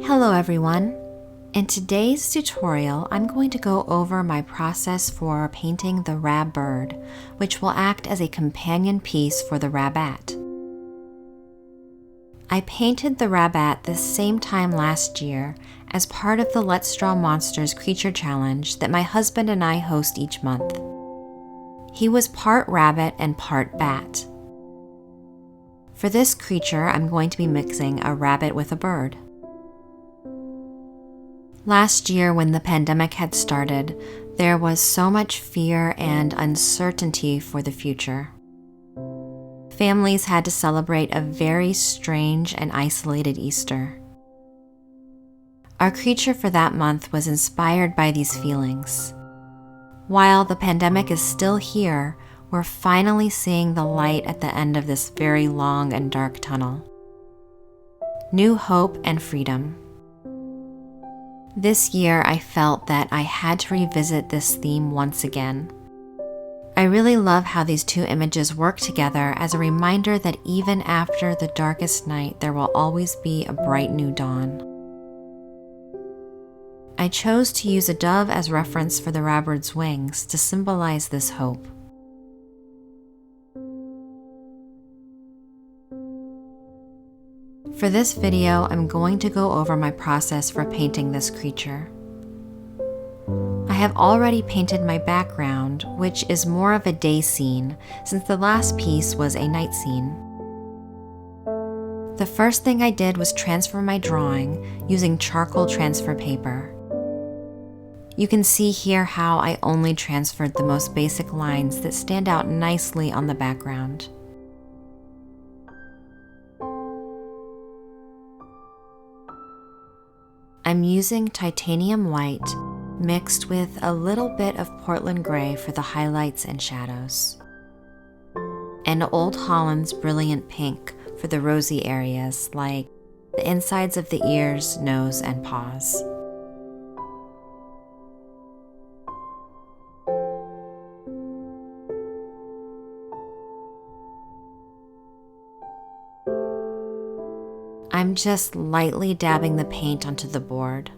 Hello everyone! In today's tutorial, I'm going to go over my process for painting the Rabbird, which will act as a companion piece for the Rabbit. I painted the Rabbit the same time last year as part of the Let's Draw Monsters Creature Challenge that my husband and I host each month. He was part rabbit and part bat. For this creature, I'm going to be mixing a rabbit with a bird. Last year, when the pandemic had started, there was so much fear and uncertainty for the future. Families had to celebrate a very strange and isolated Easter. Our creature for that month was inspired by these feelings. While the pandemic is still here, we're finally seeing the light at the end of this very long and dark tunnel. New hope and freedom. This year, I felt that I had to revisit this theme once again. I really love how these two images work together as a reminder that even after the darkest night, there will always be a bright new dawn. I chose to use a dove as reference for the Rabbird's wings to symbolize this hope. For this video, I'm going to go over my process for painting this creature. I have already painted my background, which is more of a day scene, since the last piece was a night scene. The first thing I did was transfer my drawing using charcoal transfer paper. You can see here how I only transferred the most basic lines that stand out nicely on the background. I'm using titanium white mixed with a little bit of Portland gray for the highlights and shadows, and Old Holland's brilliant pink for the rosy areas like the insides of the ears, nose, and paws. I'm just lightly dabbing the paint onto the board.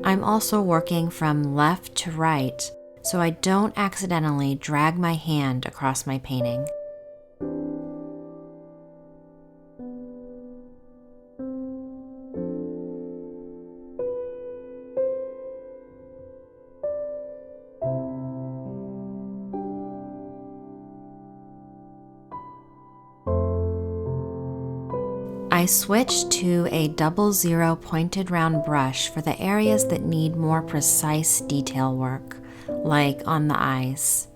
I'm also working from left to right so I don't accidentally drag my hand across my painting. I switched to a 00 pointed round brush for the areas that need more precise detail work, like on the eyes.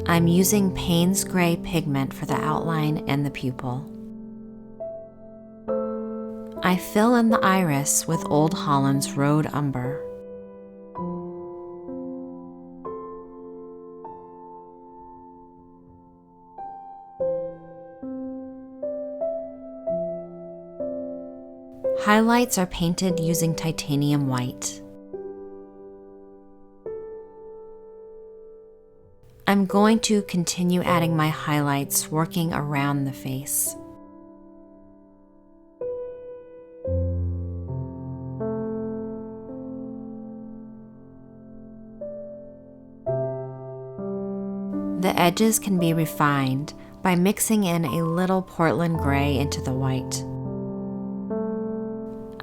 I'm using Payne's Gray pigment for the outline and the pupil. I fill in the iris with Old Holland's Rhode Umber. Highlights are painted using titanium white. I'm going to continue adding my highlights working around the face. The edges can be refined by mixing in a little Portland gray into the white.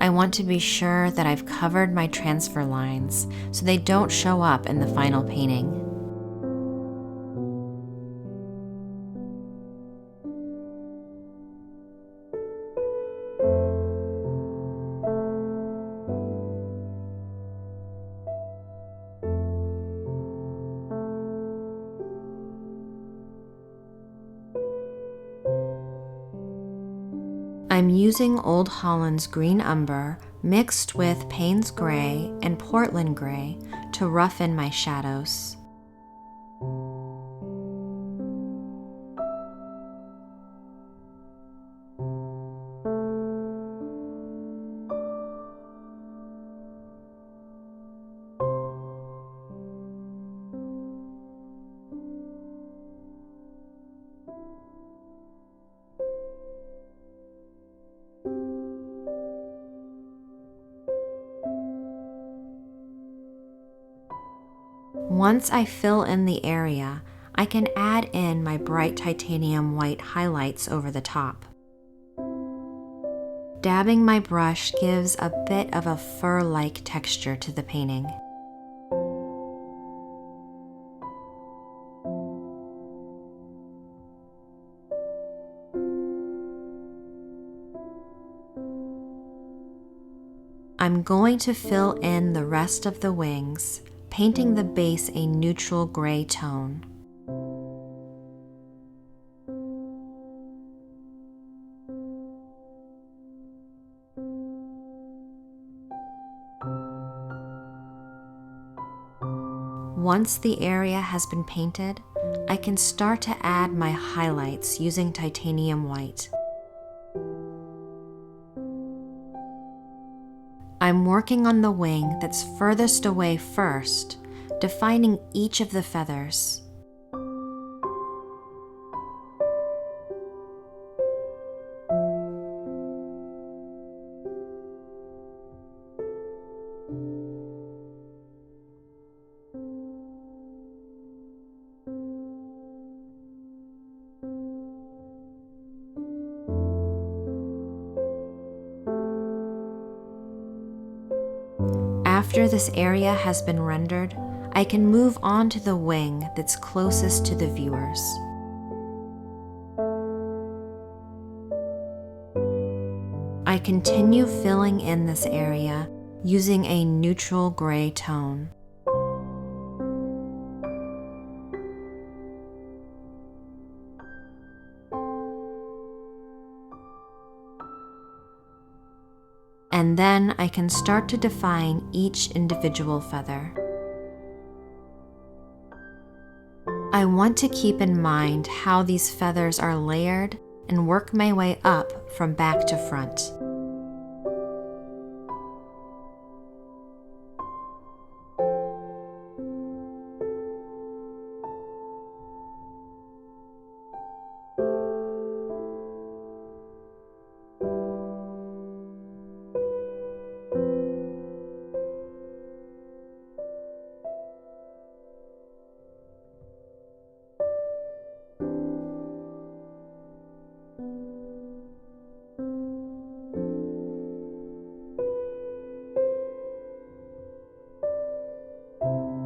I want to be sure that I've covered my transfer lines so they don't show up in the final painting. I'm using Old Holland's Green Umber mixed with Payne's Gray and Portland Gray to roughen my shadows. Once I fill in the area, I can add in my bright titanium white highlights over the top. Dabbing my brush gives a bit of a fur-like texture to the painting. I'm going to fill in the rest of the wings, painting the base a neutral gray tone. Once the area has been painted, I can start to add my highlights using titanium white. I'm working on the wing that's furthest away first, defining each of the feathers. After this area has been rendered, I can move on to the wing that's closest to the viewers. I continue filling in this area using a neutral gray tone. And then I can start to define each individual feather. I want to keep in mind how these feathers are layered and work my way up from back to front.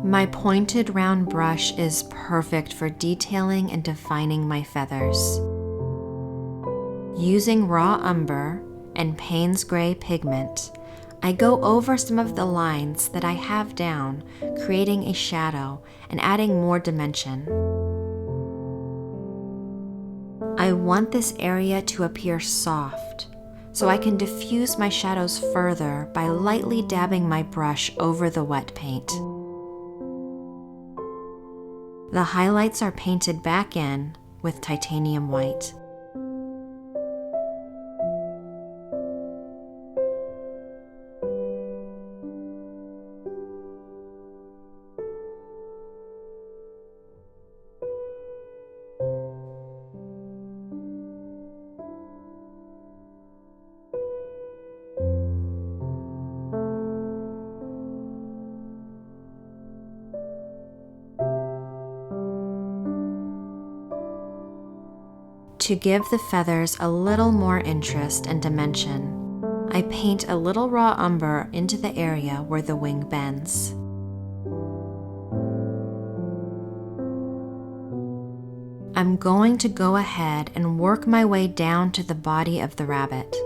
My pointed round brush is perfect for detailing and defining my feathers. Using raw umber and Payne's Gray pigment, I go over some of the lines that I have down, creating a shadow and adding more dimension. I want this area to appear soft, so I can diffuse my shadows further by lightly dabbing my brush over the wet paint. The highlights are painted back in with titanium white. To give the feathers a little more interest and dimension, I paint a little raw umber into the area where the wing bends. I'm going to go ahead and work my way down to the body of the rabbit.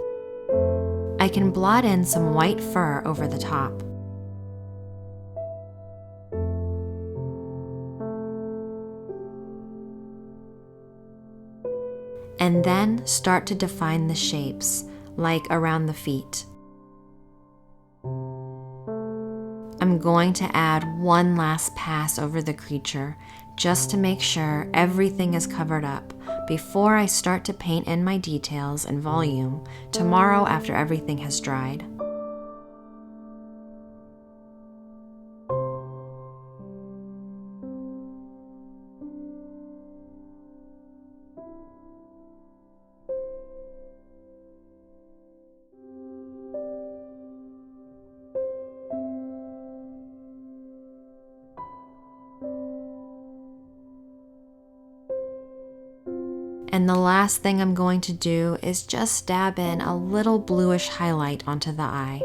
I can blot in some white fur over the top. And then start to define the shapes, like around the feet. I'm going to add one last pass over the creature, just to make sure everything is covered up before I start to paint in my details and volume tomorrow after everything has dried. And the last thing I'm going to do is just dab in a little bluish highlight onto the eye.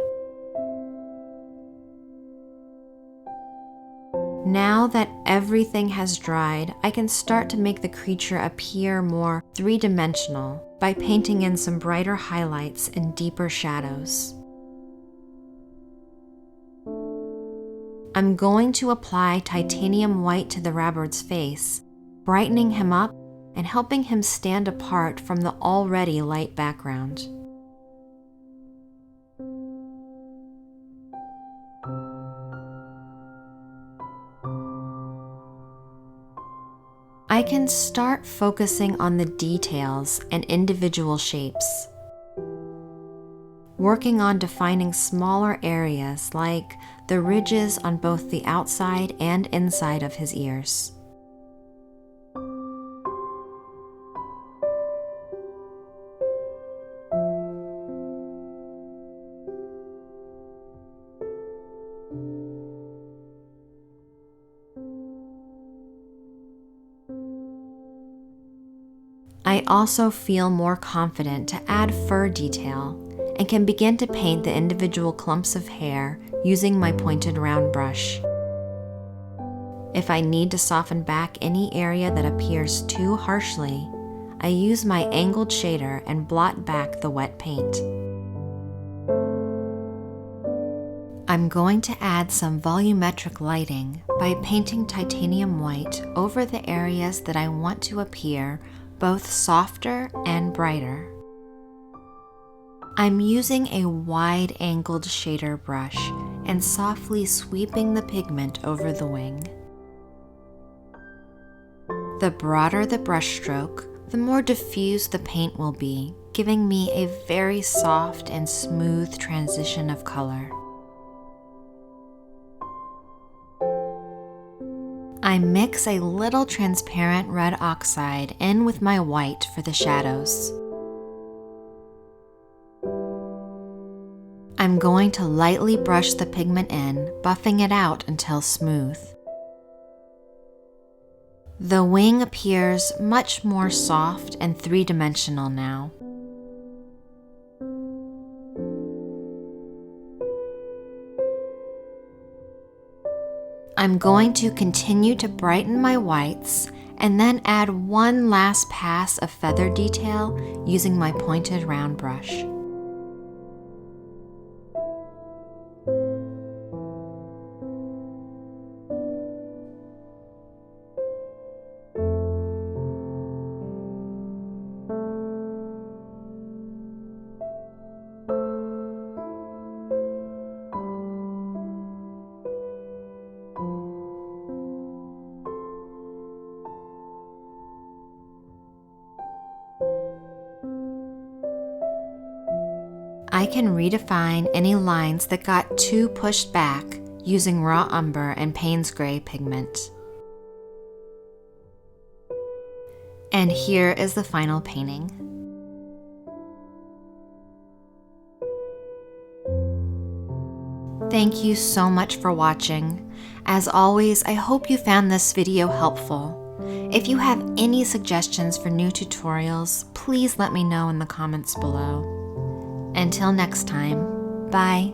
Now that everything has dried, I can start to make the creature appear more three-dimensional by painting in some brighter highlights and deeper shadows. I'm going to apply titanium white to the Rabbird's face, brightening him up and helping him stand apart from the already light background. I can start focusing on the details and individual shapes, working on defining smaller areas like the ridges on both the outside and inside of his ears. I also feel more confident to add fur detail and can begin to paint the individual clumps of hair using my pointed round brush. If I need to soften back any area that appears too harshly, I use my angled shader and blot back the wet paint. I'm going to add some volumetric lighting by painting titanium white over the areas that I want to appear both softer and brighter. I'm using a wide-angled shader brush and softly sweeping the pigment over the wing. The broader the brushstroke, the more diffuse the paint will be, giving me a very soft and smooth transition of color. I mix a little transparent red oxide in with my white for the shadows. I'm going to lightly brush the pigment in, buffing it out until smooth. The wing appears much more soft and three-dimensional now. I'm going to continue to brighten my whites and then add one last pass of feather detail using my pointed round brush. I can redefine any lines that got too pushed back using raw umber and Payne's Gray pigment. And here is the final painting. Thank you so much for watching. As always, I hope you found this video helpful. If you have any suggestions for new tutorials, please let me know in the comments below. Until next time, bye.